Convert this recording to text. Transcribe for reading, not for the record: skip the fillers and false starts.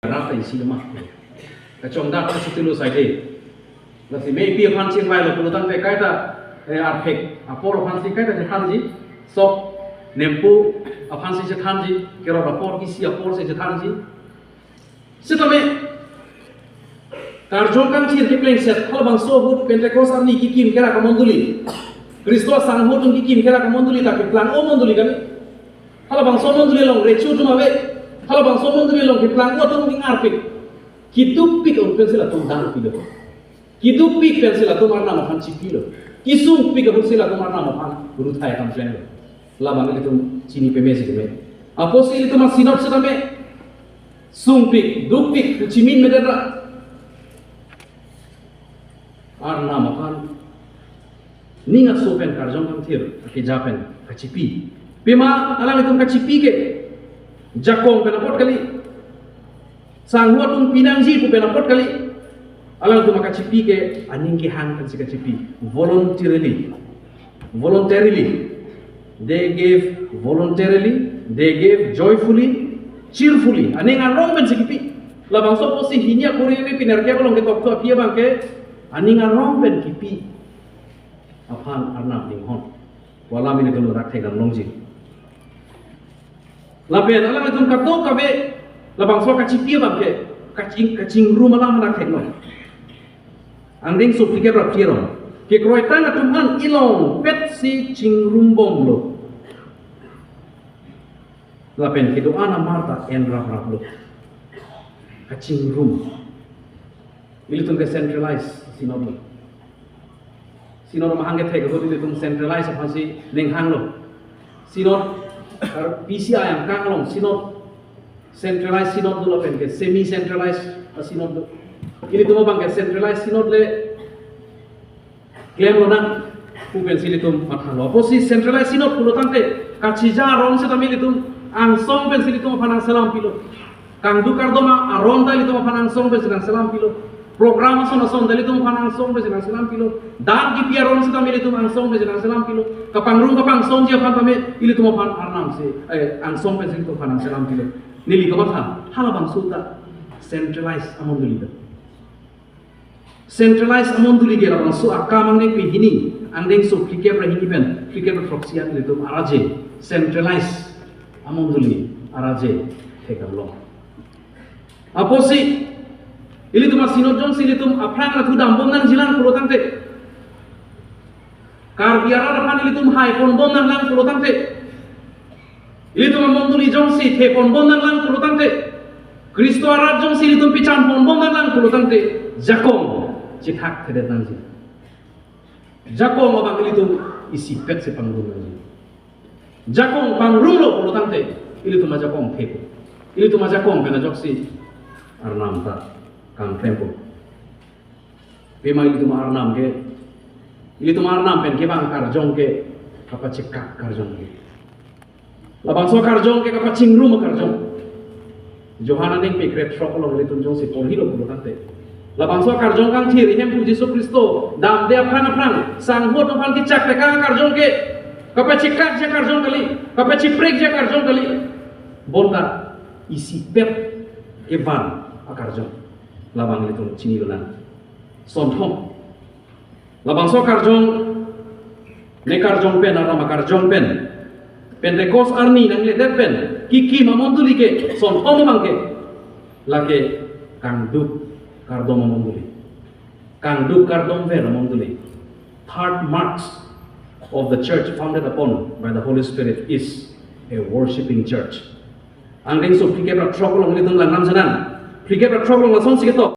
Rata isi lemah. Kacung dah kan situ lu saja. Nasi mei pia pan sing lai lo pulutan te kaita arpek apor pan sing kaita hanji sok nempu pan sing hanji kero apor isi apor sing hanji. Sitame karjong kan sih repleng set kalau bang sobut Pentecost ni kikim kera kamonduli. Kristus sanghut ung kikim kera kamonduli tak plan o monduli kami. Kalau bang somonduli long recu cuma we. Kalau bang somonduli long plan o tung ing arpek. Kitu pik on pensila tung dan pilo. Kitu pik pensila tung marna ma pan cipilo. Kisung pik on pensila tung marna ma pan guru thai kam channel. Labang itu sini pemesi kami. Aposil itu mas sinot sedame. Sung pik, duk pik, kucimin medera. Arna ma pan. Ningat sopen karjong kan thir, ke japen, kacipi. Pema alang itu kacipi ke. Jakong penapot kali. Sanghua tung pinangji pu penapot kali. Alang tu maka cipi ke aning ke hang kan sika cipi voluntarily. They gave voluntarily, they gave joyfully, cheerfully. Aning arong ben sikipi. Labang so posi hinya kuriwi pinarkia kolong ke tok apia bangke aning arong ben kipi. Apan arnab ding hon. Wala min itu rak tegang longji. Laben alang itu kato kabe labang so kacipi bangke kacing rumah lah nak tekno. Angding so pikir rapiro. Ke kroitan atuman ilong pet si cingrumbom lo. Lapen ke doa na Marta en rap lo. Kacing rum. Ili tung ke centralize sinod lo. Sinod mahangge tek ho ili tung centralize apa si ning hang lo. Sinod PCI yang kanglong sinod centralized synod dulu pen ke semi centralized synod dulu. Ini tuh bang ke centralized synod le klaim lo nak pupen sini tuh matang lo. Aposi centralized synod pulo tante kacija ron se tamil itu angsong pen sini tuh panang selam pilo. Kang dukar doma aron tali tuh panang song pen sini selam pilo. Program ason tali tuh panang song pen sini selam pilo. Dan di piaron se tamil itu angsong pen sini selam pilo. Kapangrung kapang song dia pan tamil ili tuh pan arnam se angsong pen sini tuh panang selam pilo. Nili kabarhan halabang suta centralized amonduli da centralized amonduli gera bang su akamang ne pihini angdeng su klike prahini ben klike proxian itu araje centralized amonduli araje tegalong aposi ili tu masino jon sili tum aprang atu dambon nan jilan pulo tante kar biara depan ili tum hai pon bon nan lang pulo tante ili tu amonduli jon si te pon bon nan lang pulo tante Kristo arab jong sini tum pican pon bon nan lang pulo tante jakong cikak kedet nanti jakong abang ili tum isi pet se pangrum nanti jakong pangrum lo pulo tante ili tum jakong tepo ili tum jakong pena joksi arnam ta kang tempo pema ili tum arnam ke ili tum arnam pen ke bang karjong ke apa cikak karjong ke labang so karjong ke kapa cingrum karjong Johana ning pe krep shokolong le tunjong si polhilo pulo tante labang so karjong kang thiri hem pu Jesu Kristo dam de aprang sanghot pan ki chak te kang karjong ke kapa cikak je karjong kali kapa ciprek je karjong kali bonda isi pet evan akarjong labang le tung cini lonan sonthom labang so karjong ne karjong pen arama karjong pen Pentecost arni nang le pen kiki mamonduli ke son homo mangke lake kangduk kardom mamonduli kangduk kardom ver mamonduli third marks of the church founded upon by the Holy Spirit is a worshiping church angding so prike pra trokolong le dong lang nam janan prike pra trokolong la son siketo